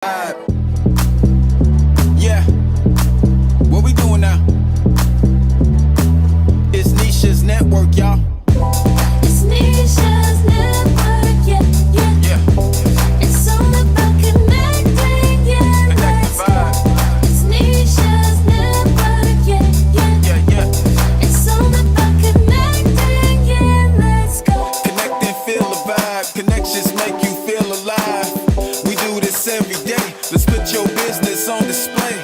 Yeah, what we doing now? It's Nisha's Network, y'all. It's Nisha's Network, yeah. Yeah, It's all about connecting, yeah. connect the Let's go. vibe. It's Nisha's Network, Yeah. It's all about connecting, yeah. Let's go. Connect and feel the vibe. Connections make you feel alive. We do this every day. Let's put your business on display.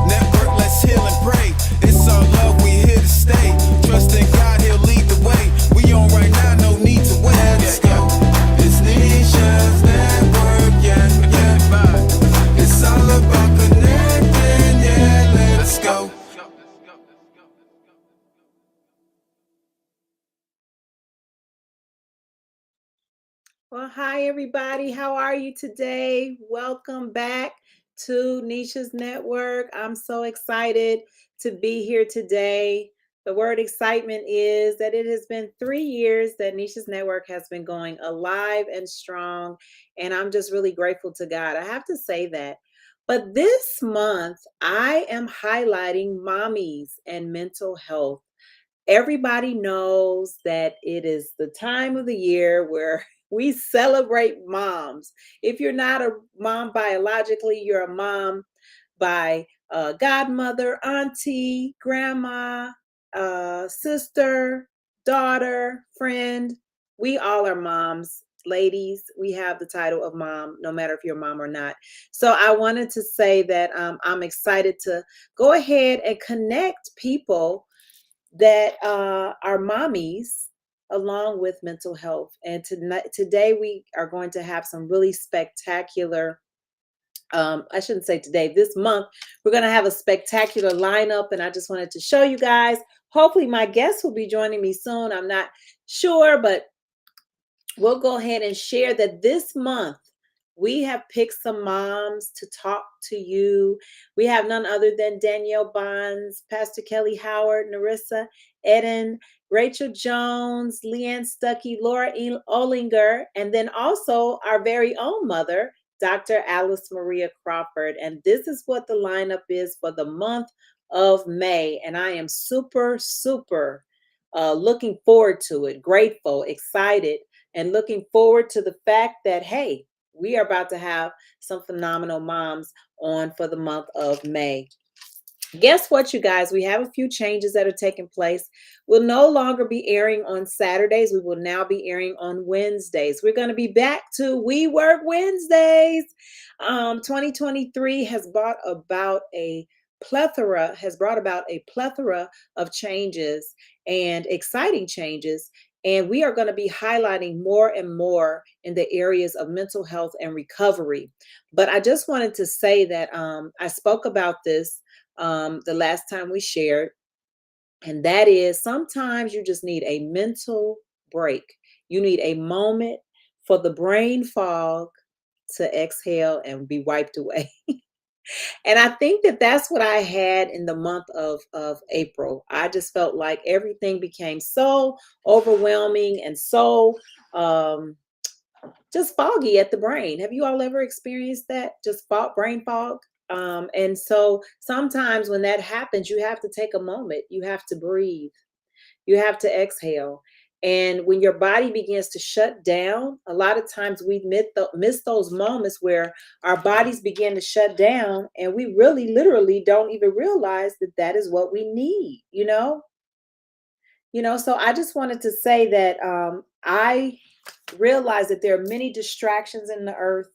Network, let's heal and pray. It's our love, we here to stay. Trust in God, He'll lead the way. We on right now, no need to wait. Let's go. It's Nisha's Network, yeah. It's all about connecting, yeah. Let's go. Well, hi, everybody. How are you today? Welcome back to Nisha's Network. I'm so excited to be here today. The word excitement is that it has been 3 years that Nisha's Network has been going alive and strong, and I'm just really grateful to God. I have to say that. But this month, I am highlighting mommies and mental health. Everybody knows that it is the time of the year where we celebrate moms. If you're not a mom biologically, you're a mom by godmother, auntie, grandma, sister, daughter, friend. We all are moms. Ladies, we have the title of mom, no matter if you're a mom or not. So I wanted to say that I'm excited to go ahead and connect people that are mommies along with mental health. And today we are going to have some really spectacular, I shouldn't say today, this month, we're going to have a spectacular lineup. And I just wanted to show you guys. Hopefully, my guests will be joining me soon. I'm not sure, but we'll go ahead and share that this month we have picked some moms to talk to you. We have none other than Danielle Bonds, Pastor Kelly Howard, Narissa Eden, Rachel Jones, Leanne Stuckey, Laura Olinger, and then also our very own mother, Dr. Alice Maria Crawford. And this is what the lineup is for the month of May. And I am super, super looking forward to it, grateful, excited, and looking forward to the fact that, hey, we are about to have some phenomenal moms on for the month of May. Guess what, you guys? We have a few changes that are taking place. We'll no longer be airing on Saturdays. We will now be airing on Wednesdays. We're going to be back to We Work Wednesdays. 2023 has brought about a plethora of changes and exciting changes. And we are going to be highlighting more and more in the areas of mental health and recovery. But I just wanted to say that I spoke about this the last time we shared, and that is sometimes you just need a mental break. You need a moment for the brain fog to exhale and be wiped away. And I think that that's what I had in the month of April. I just felt like everything became so overwhelming and so just foggy at the brain. Have you all ever experienced that? Just brain fog? And so sometimes when that happens, you have to take a moment. You have to breathe. You have to exhale. And when your body begins to shut down, a lot of times we miss those moments where our bodies begin to shut down and we really literally don't even realize that that is what we need, so I just wanted to say that I realize that there are many distractions in the earth.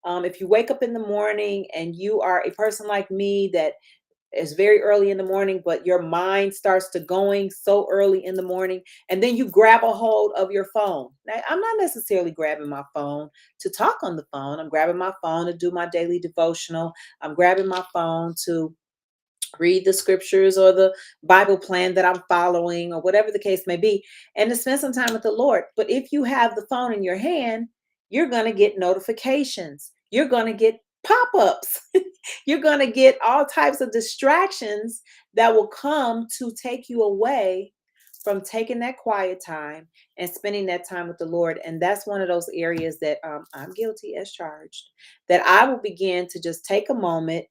If you wake up in the morning and you are a person like me that is very early in the morning, but your mind starts to going so early in the morning, and then you grab a hold of your phone. Now, I'm not necessarily grabbing my phone to talk on the phone. I'm grabbing my phone to do my daily devotional. I'm grabbing my phone to read the scriptures or the Bible plan that I'm following or whatever the case may be, and to spend some time with the Lord. But if you have the phone in your hand, you're going to get notifications. You're going to get pop-ups. You're going to get all types of distractions that will come to take you away from taking that quiet time and spending that time with the Lord. And that's one of those areas that I'm guilty as charged, that I will begin to just take a moment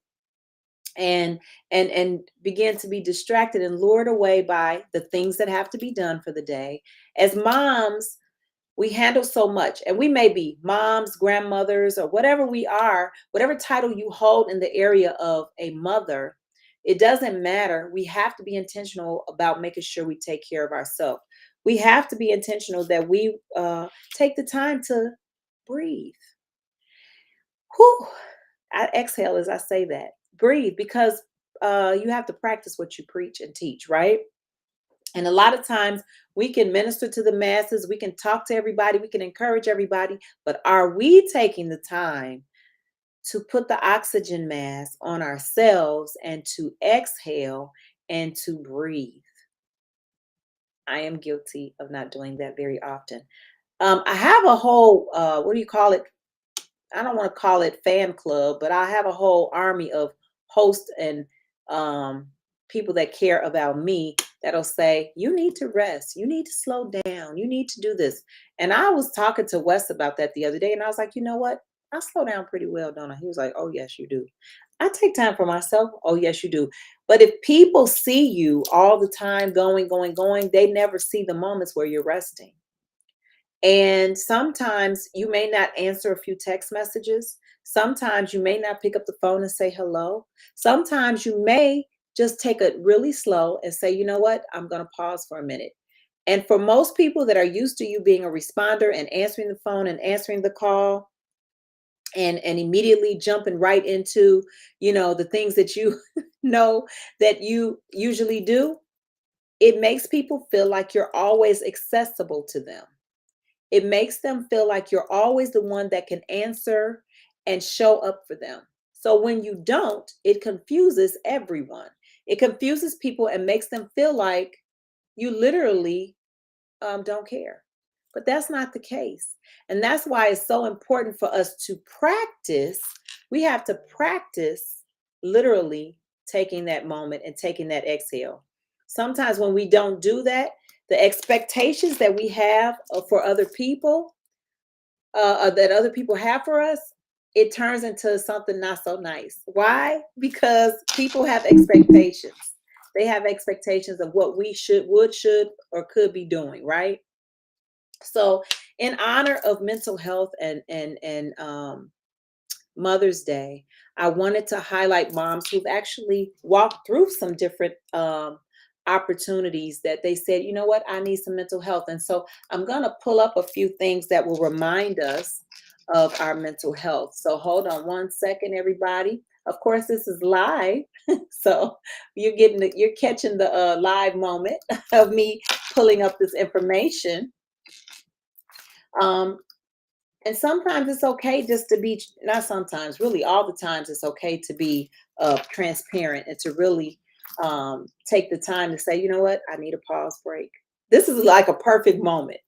and and begin to be distracted and lured away by the things that have to be done for the day. As moms, we handle so much, and we may be moms, grandmothers, or whatever we are, whatever title you hold in the area of a mother. It doesn't matter. We have to be intentional about making sure we take care of ourselves. We have to be intentional that we take the time to breathe. Whew. I exhale as I say that. Breathe, because you have to practice what you preach and teach, right? And a lot of times we can minister to the masses, we can talk to everybody, we can encourage everybody, but are we taking the time to put the oxygen mask on ourselves and to exhale and to breathe? I am guilty of not doing that very often. I have a whole, what do you call it? I don't want to call it fan club, but I have a whole army of hosts and people that care about me that'll say, you need to rest, you need to slow down, you need to do this. And I was talking to Wes about that the other day, and I was like, you know what? I slow down pretty well, don't I? He was like, oh, yes, you do. I take time for myself. Oh, yes, you do. But if people see you all the time going, going, going, they never see the moments where you're resting. And sometimes you may not answer a few text messages. Sometimes you may not pick up the phone and say hello. Sometimes you may just take it really slow and say, you know what, I'm going to pause for a minute. And for most people that are used to you being a responder and answering the phone and answering the call and immediately jumping right into, the things that you know that you usually do, it makes people feel like you're always accessible to them. It makes them feel like you're always the one that can answer and show up for them. So when you don't, it confuses everyone. It confuses people and makes them feel like you literally don't care. But that's not the case. And that's why it's so important for us to practice. We have to practice literally taking that moment and taking that exhale. Sometimes when we don't do that, the expectations that we have for other people, that other people have for us, it turns into something not so nice. Why? Because people have expectations. They have expectations of what we should, or could be doing, right? So, in honor of mental health and Mother's Day, I wanted to highlight moms who've actually walked through some different opportunities that they said, you know what, I need some mental health. And so I'm going to pull up a few things that will remind us of our mental health. So hold on one second, everybody. Of course, this is live, so you're catching the live moment of me pulling up this information. Um, and sometimes it's okay just to be, not sometimes, really all the times it's okay to be transparent and to really take the time to say, you know what, I need a pause break. This is like a perfect moment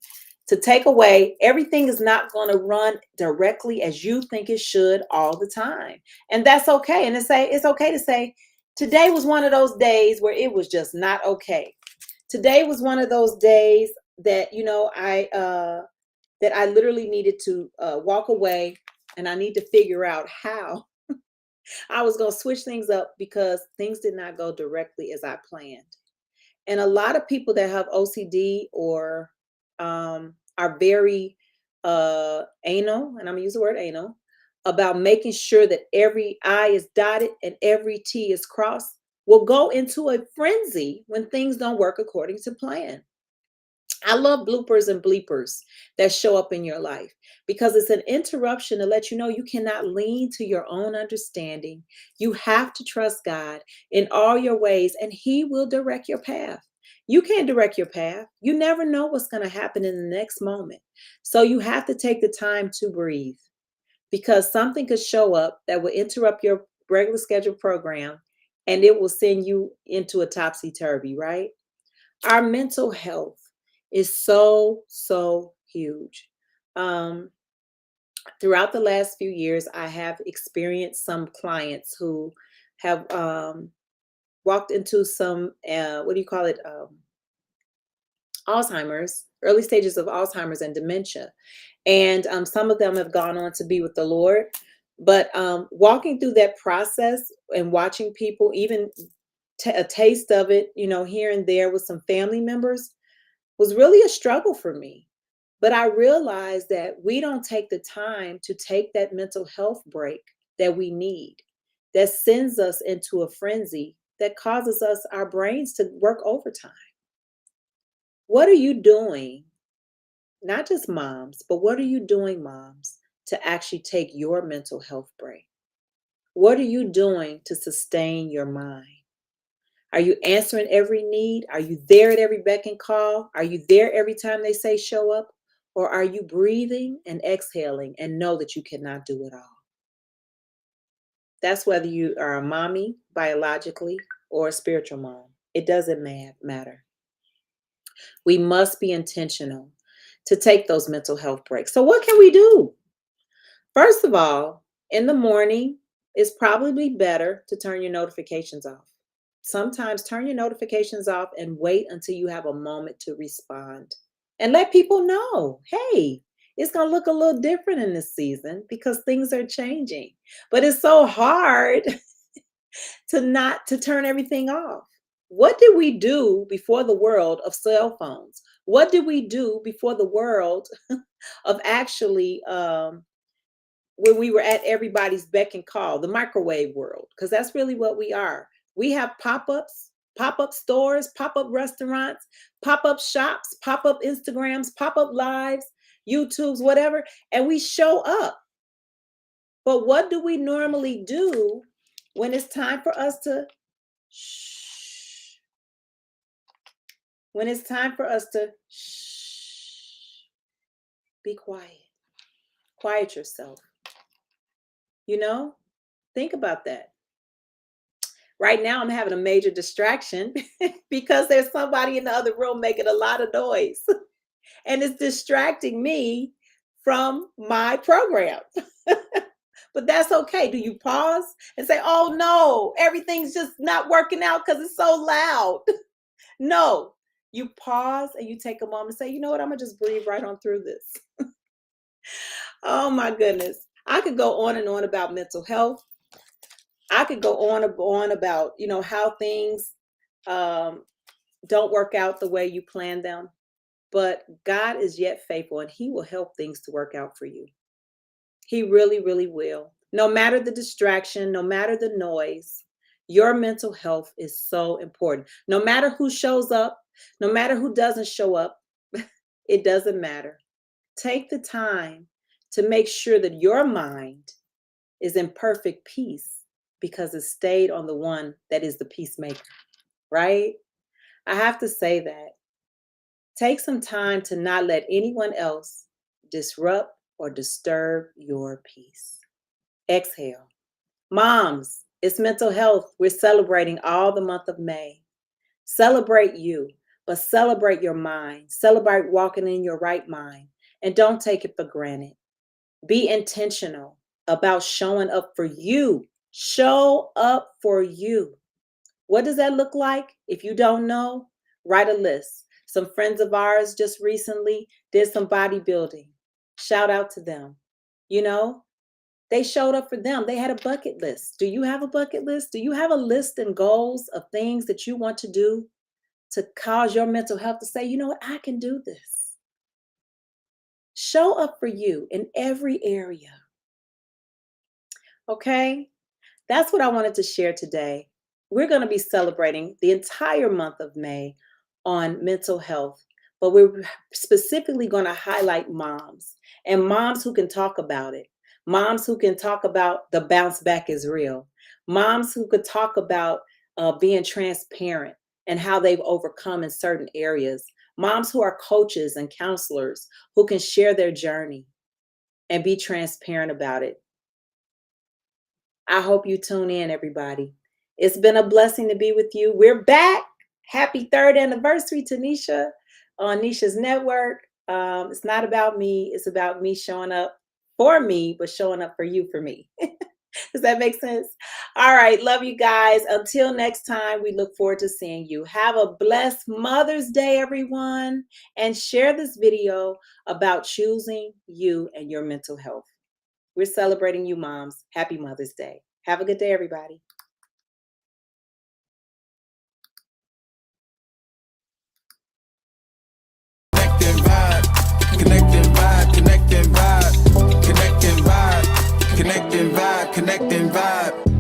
to take away. Everything is not going to run directly as you think it should all the time. And that's okay. And it's okay to say, today was one of those days where it was just not okay. Today was one of those days that, I literally needed to walk away, and I need to figure out how I was going to switch things up because things did not go directly as I planned. And a lot of people that have OCD or are very anal, and I'm going to use the word anal, about making sure that every I is dotted and every T is crossed, will go into a frenzy when things don't work according to plan. I love bloopers and bleepers that show up in your life because it's an interruption to let you know you cannot lean to your own understanding. You have to trust God in all your ways, and He will direct your path. You can't direct your path. You never know what's going to happen in the next moment. So you have to take the time to breathe, because something could show up that will interrupt your regular scheduled program, and it will send you into a topsy-turvy, right? Our mental health is so, so huge. Throughout the last few years, I have experienced some clients who have walked into some, what do you call it? Alzheimer's, early stages of Alzheimer's and dementia. And some of them have gone on to be with the Lord. But walking through that process and watching people, even a taste of it, here and there with some family members, was really a struggle for me. But I realized that we don't take the time to take that mental health break that we need, that sends us into a frenzy that causes us, our brains, to work overtime. What are you doing? Not just moms, but what are you doing, moms, to actually take your mental health break? What are you doing to sustain your mind? Are you answering every need? Are you there at every beck and call? Are you there every time they say show up? Or are you breathing and exhaling and know that you cannot do it all? That's whether you are a mommy biologically or a spiritual mom. It doesn't matter. We must be intentional to take those mental health breaks. So what can we do? First of all, in the morning, it's probably better to turn your notifications off. Sometimes turn your notifications off and wait until you have a moment to respond. And let people know, hey, it's going to look a little different in this season because things are changing. But it's so hard to turn everything off. What did we do before the world of cell phones? What did we do before the world of actually when we were at everybody's beck and call, the microwave world? Because that's really what we are. We have pop-ups, pop-up stores, pop-up restaurants, pop-up shops, pop-up Instagrams, pop-up lives, YouTubes, whatever, and we show up. But what do we normally do when it's time for us to shh? When it's time for us to shh, be quiet. Quiet yourself. Think about that. Right now, I'm having a major distraction because there's somebody in the other room making a lot of noise. And it's distracting me from my program. But that's okay. Do you pause and say, oh no, everything's just not working out because it's so loud? No, you pause and you take a moment and say, you know what, I'm gonna just breathe right on through this. Oh my goodness. I could go on and on about mental health. I could go on and on about, how things don't work out the way you plan them. But God is yet faithful and he will help things to work out for you. He really, really will. No matter the distraction, no matter the noise, your mental health is so important. No matter who shows up, no matter who doesn't show up, it doesn't matter. Take the time to make sure that your mind is in perfect peace because it stayed on the one that is the peacemaker, right? I have to say that. Take some time to not let anyone else disrupt or disturb your peace. Exhale. Moms, it's mental health. We're celebrating all the month of May. Celebrate you, but celebrate your mind. Celebrate walking in your right mind. And don't take it for granted. Be intentional about showing up for you. Show up for you. What does that look like? If you don't know, write a list. Some friends of ours just recently did some bodybuilding. Shout out to them. They showed up for them. They had a bucket list. Do you have a bucket list? Do you have a list and goals of things that you want to do to cause your mental health to say, you know what, I can do this? Show up for you in every area. Okay? That's what I wanted to share today. We're going to be celebrating the entire month of May on mental health, but we're specifically going to highlight moms and moms who can talk about it. Moms who can talk about the bounce back is real. Moms who could talk about being transparent and how they've overcome in certain areas. Moms who are coaches and counselors who can share their journey and be transparent about it. I hope you tune in, everybody. It's been a blessing to be with you. We're back. Happy 3rd anniversary to Nisha on Nisha's Network. It's not about me. It's about me showing up for me, but showing up for you, for me. Does that make sense? All right. Love you guys. Until next time, we look forward to seeing you. Have a blessed Mother's Day, everyone. And share this video about choosing you and your mental health. We're celebrating you, moms. Happy Mother's Day. Have a good day, everybody. Connecting vibe, connecting vibe, connecting vibe, connecting vibe, connecting vibe, connecting vibe.